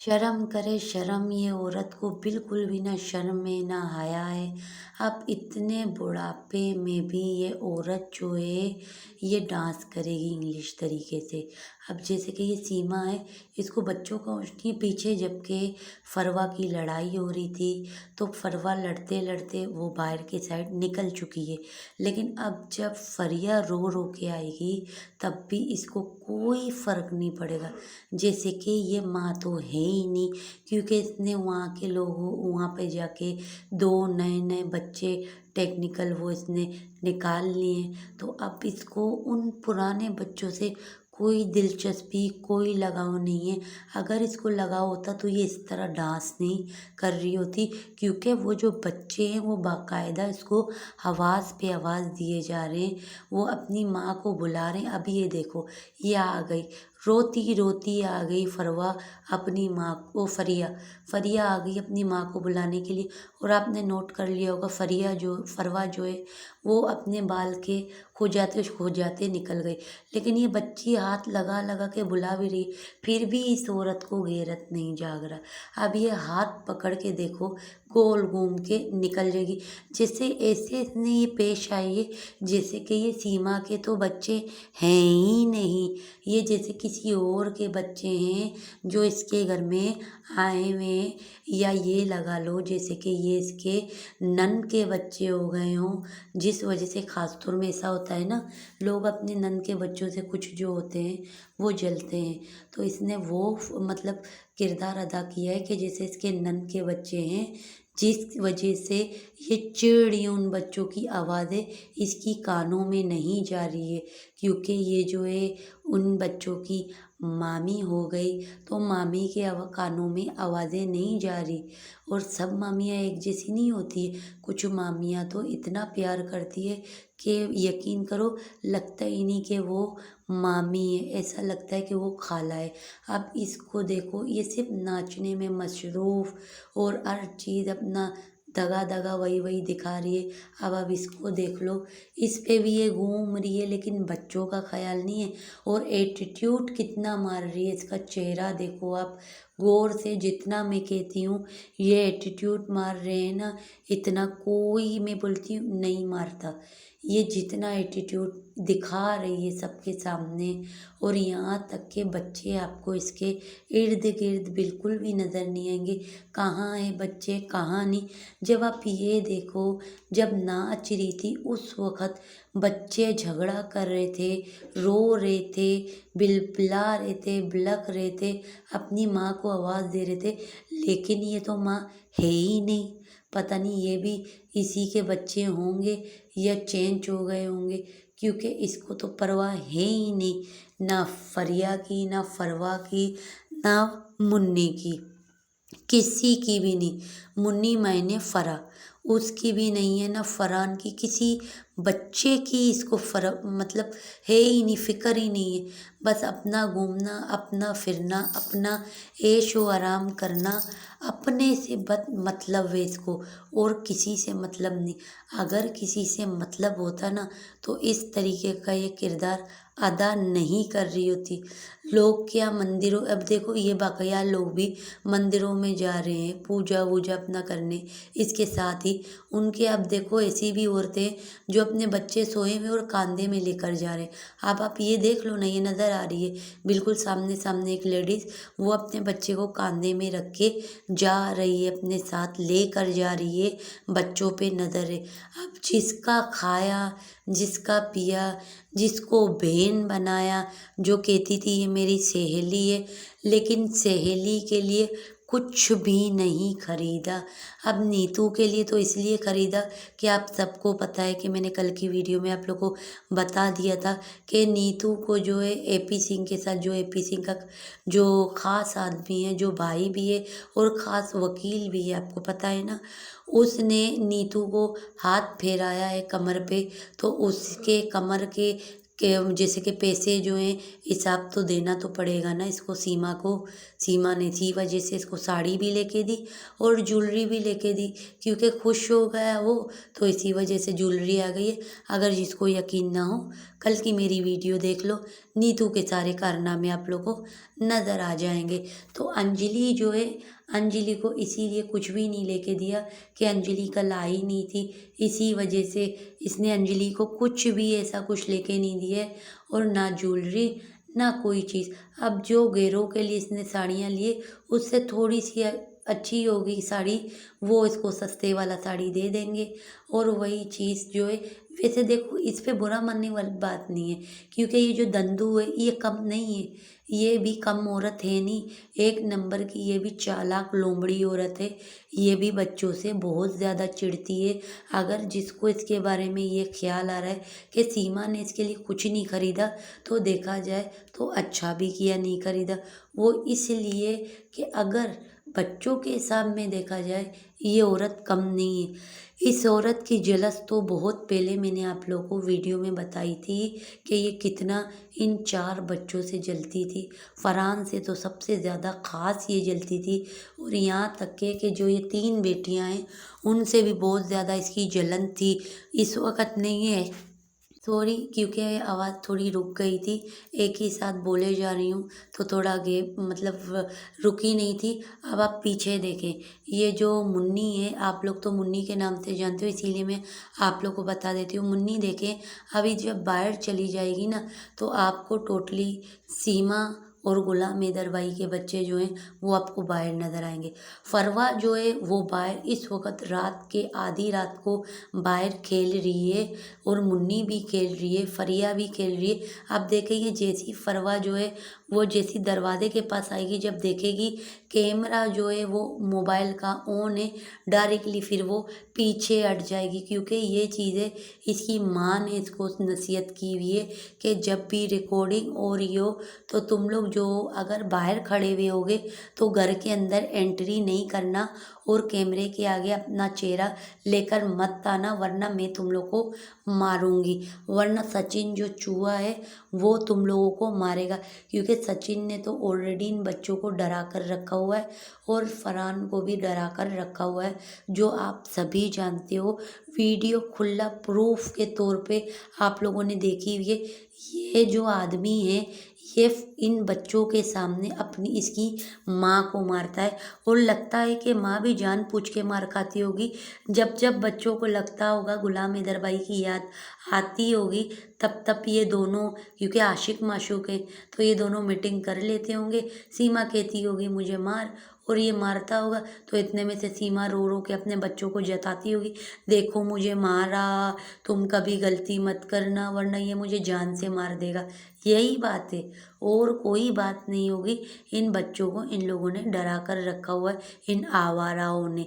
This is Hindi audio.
शर्म करे शर्म, ये औरत को बिल्कुल भी ना शर्म है ना हया है। अब इतने बुढ़ापे में भी ये औरत जो है ये डांस करेगी इंग्लिश तरीके से। अब जैसे कि ये सीमा है, इसको बच्चों का होश नहीं है। पीछे जबकि फरवा की लड़ाई हो रही थी तो फरवा लड़ते लड़ते वो बाहर की साइड निकल चुकी है। लेकिन अब जब फरिया रो रो के आएगी तब भी इसको कोई फर्क नहीं पड़ेगा। जैसे कि ये माँ तो है ही नहीं, क्योंकि इसने वहाँ के लोगों वहाँ पे जाके दो नए नए बच्चे टेक्निकल वो इसने निकाल लिए। तो अब इसको उन पुराने बच्चों से कोई दिलचस्पी कोई लगाव नहीं है। अगर इसको लगाव होता तो ये इस तरह डांस नहीं कर रही होती, क्योंकि वो जो बच्चे हैं वो बाकायदा इसको आवाज़ पे आवाज़ दिए जा रहे हैं। वो अपनी माँ को बुला रहे हैं। अभी ये देखो, ये आ गई, रोती रोती आ गई फरवा अपनी माँ को, फरिया फरिया आ गई अपनी माँ को बुलाने के लिए। और आपने नोट कर लिया होगा, फरवा जो है वो अपने बाल के खो जाते निकल गई। लेकिन ये बच्ची हाथ लगा लगा के बुला भी रही, फिर भी इस औरत को गैरत नहीं जाग रहा। अब ये हाथ पकड़ के देखो, गोल घूम के निकल जाएगी। जैसे ऐसे इसने ये पेश आई है जैसे कि ये सीमा के तो बच्चे हैं ही नहीं, ये जैसे किसी और के बच्चे हैं जो इसके घर में आए हुए हैं। या ये लगा लो जैसे कि ये इसके नन के बच्चे हो गए हों, जिस वजह से खास तौर में ऐसा होता है ना, लोग अपने नन के बच्चों से कुछ जो होते हैं वो जलते हैं। तो इसने वो मतलब किरदार अदा किया है कि जैसे इसके नन के बच्चे हैं, जिस वजह से ये चिड़ रही उन बच्चों की आवाज़ें इसकी कानों में नहीं जा रही है। क्योंकि ये जो है उन बच्चों की मामी हो गई, तो मामी के कानों में आवाज़ें नहीं जा रही। और सब मामियाँ एक जैसी नहीं होती है, कुछ मामियाँ तो इतना प्यार करती है कि यकीन करो लगता ही नहीं कि वो मामी है, ऐसा लगता है कि वो खाला है। अब इसको देखो, ये सिर्फ नाचने में मशरूफ़ और हर चीज़ अपना दगा दगा वही वही दिखा रही है। अब इसको देख लो, इस पे भी ये घूम रही है लेकिन बच्चों का ख्याल नहीं है। और एटीट्यूड कितना मार रही है, इसका चेहरा देखो आप गौर से, जितना मैं कहती हूँ ये एटीट्यूड मार रहे हैं ना, इतना कोई मैं बोलती हूँ नहीं मारता। ये जितना एटीट्यूड दिखा रही है सबके सामने, और यहाँ तक के बच्चे आपको इसके इर्द गिर्द बिल्कुल भी नज़र नहीं आएंगे। कहाँ है बच्चे कहाँ नहीं। जब आप ये देखो, जब नाच रही थी उस वक़्त बच्चे झगड़ा कर रहे थे, रो रहे थे, बिलबिला रहे थे, बिलख रहे थे, अपनी माँ को आवाज़ दे रहे थे। लेकिन ये तो माँ है ही नहीं। पता नहीं ये भी इसी के बच्चे होंगे या चेंज हो गए होंगे, क्योंकि इसको तो परवाह है ही नहीं, ना फरिया की, ना फरवा की, ना मुन्नी की, किसी की भी नहीं। मुन्नी मायने फरा, उसकी भी नहीं है, ना फरहान की, किसी बच्चे की इसको फर्क मतलब है ही नहीं, फिक्र ही नहीं है। बस अपना घूमना, अपना फिरना, अपना ऐश व आराम करना, अपने से बद मतलब है इसको, और किसी से मतलब नहीं। अगर किसी से मतलब होता ना तो इस तरीके का ये किरदार अदा नहीं कर रही होती। लोग क्या मंदिरों, अब देखो ये बाक़या लोग भी मंदिरों में जा रहे हैं पूजा वूजा अपना करने, इसके साथ ही उनके अब देखो ऐसी भी औरतें जो अपने बच्चे सोए हुए और कांधे में लेकर जा रहे हैं। अब आप ये देख लो ना, ये नज़र आ रही है बिल्कुल सामने सामने एक लेडीज़, वो अपने बच्चे को कांधे में रख के जा रही है, अपने साथ लेकर जा रही है, बच्चों पे नज़र है। अब जिसका खाया, जिसका पिया, जिसको बहन बनाया, जो कहती थी ये मेरी सहेली है, लेकिन सहेली के लिए कुछ भी नहीं खरीदा। अब नीतू के लिए तो इसलिए खरीदा कि आप सबको पता है कि मैंने कल की वीडियो में आप लोगों को बता दिया था कि नीतू को जो है एपी सिंह के साथ, जो एपी सिंह का जो ख़ास आदमी है, जो भाई भी है और ख़ास वकील भी है, आपको पता है ना, उसने नीतू को हाथ फेराया है कमर पे, तो उसके कमर के जैसे कि पैसे जो हैं हिसाब तो देना तो पड़ेगा ना इसको, सीमा को। सीमा ने इसी वजह से इसको साड़ी भी लेके दी और ज्वेलरी भी लेके दी, क्योंकि खुश हो गया वो, तो इसी वजह से ज्वेलरी आ गई है। अगर जिसको यकीन ना हो, कल की मेरी वीडियो देख लो, नीतू के सारे कारनामे आप लोगों को नज़र आ जाएंगे। तो अंजलि जो है, अंजलि को इसीलिए कुछ भी नहीं लेके दिया कि अंजलि कल आई नहीं थी, इसी वजह से इसने अंजलि को कुछ भी ऐसा कुछ लेके नहीं दिया है, और ना ज्वेलरी ना कोई चीज़। अब जो गेरों के लिए इसने साड़ियाँ लिए, उससे थोड़ी सी अच्छी होगी साड़ी, वो इसको सस्ते वाला साड़ी दे देंगे। और वही चीज़ जो है, वैसे देखो इस पे बुरा मानने वाली बात नहीं है, क्योंकि ये जो दंदू है ये कम नहीं है, ये भी कम औरत है नहीं, एक नंबर की ये भी चालाक लोमड़ी औरत है। ये भी बच्चों से बहुत ज़्यादा चिढ़ती है। अगर जिसको इसके बारे में ये ख्याल आ रहा है कि सीमा ने इसके लिए कुछ नहीं खरीदा, तो देखा जाए तो अच्छा भी किया नहीं खरीदा। वो इसलिए कि अगर बच्चों के हिसाब में देखा जाए, ये औरत कम नहीं है। इस औरत की जलस तो बहुत पहले मैंने आप लोगों को वीडियो में बताई थी कि ये कितना इन 4 बच्चों से जलती थी। फरहान से तो सबसे ज़्यादा ख़ास ये जलती थी, और यहाँ तक के कि जो ये 3 बेटियाँ हैं, उनसे भी बहुत ज़्यादा इसकी जलन थी। इस वक्त नहीं है, सॉरी, क्योंकि आवाज़ थोड़ी रुक गई थी, एक ही साथ बोले जा रही हूँ, तो थोड़ा गैप मतलब रुकी नहीं थी। अब आप पीछे देखें, ये जो मुन्नी है, आप लोग तो मुन्नी के नाम से जानते हो, इसीलिए मैं आप लोग को बता देती हूँ। मुन्नी देखें, अभी जब बाहर चली जाएगी ना, तो आपको टोटली सीमा और गुलाम हैदर भाई के बच्चे जो हैं वो आपको बाहर नज़र आएंगे। फरवा जो है वो बाहर इस वक्त रात के आधी रात को बाहर खेल रही है, और मुन्नी भी खेल रही है, फरिया भी खेल रही है। आप देखेंगे जैसी फरवा जो है वो जैसी दरवाजे के पास आएगी, जब देखेगी कैमरा जो है वो मोबाइल का ऑन है, डायरेक्टली फिर वो पीछे हट जाएगी, क्योंकि ये चीज़ें इसकी माँ ने इसको नसीहत की हुई है कि जब भी रिकॉर्डिंग हो रही हो, तो तुम लोग जो अगर बाहर खड़े हुए होगे तो घर के अंदर एंट्री नहीं करना, और कैमरे के आगे अपना चेहरा लेकर मत आना, वरना मैं तुम लोग को मारूंगी। वरना सचिन जो चूहा है वो तुम लोगों को मारेगा, क्योंकि सचिन ने तो ऑलरेडी इन बच्चों को डरा कर रखा हुआ है, और फरहान को भी डरा कर रखा हुआ है, जो आप सभी जानते हो। वीडियो खुला प्रूफ के तौर पे आप लोगों ने देखी हुई है। ये जो आदमी है, ये इन बच्चों के सामने अपनी इसकी माँ को मारता है, और लगता है कि माँ भी जानबूझ के मार खाती होगी। जब जब बच्चों को लगता होगा गुलाम हैदर भाई की याद आती होगी, तब तब ये दोनों, क्योंकि आशिक माशूक है, तो ये दोनों मीटिंग कर लेते होंगे। सीमा कहती होगी मुझे मार, और ये मारता होगा, तो इतने में से सीमा रो रो के अपने बच्चों को जताती होगी, देखो मुझे मारा, तुम कभी गलती मत करना, वरना ये मुझे जान से मार देगा। यही बात है, और कोई बात नहीं होगी। इन बच्चों को इन लोगों ने डरा कर रखा हुआ है, इन आवाराओं ने।